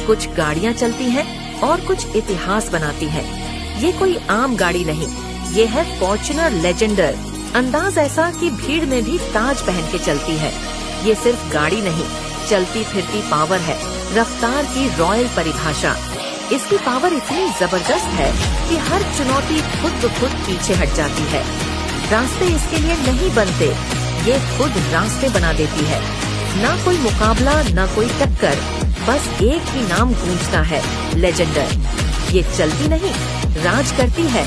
कुछ गाड़ियाँ चलती हैं और कुछ इतिहास बनाती हैं। ये कोई आम गाड़ी नहीं, ये है फॉर्च्यूनर लेजेंडर। अंदाज ऐसा कि भीड़ में भी ताज पहन के चलती है। ये सिर्फ गाड़ी नहीं, चलती फिरती पावर है, रफ्तार की रॉयल परिभाषा। इसकी पावर इतनी जबरदस्त है कि हर चुनौती खुद ब खुद पीछे हट जाती है। रास्ते इसके लिए नहीं बनते, ये खुद रास्ते बना देती है। ना कोई मुकाबला, ना कोई टक्कर, बस एक ही नाम गूंजता है, लेजेंडर। ये चलती नहीं, राज करती है।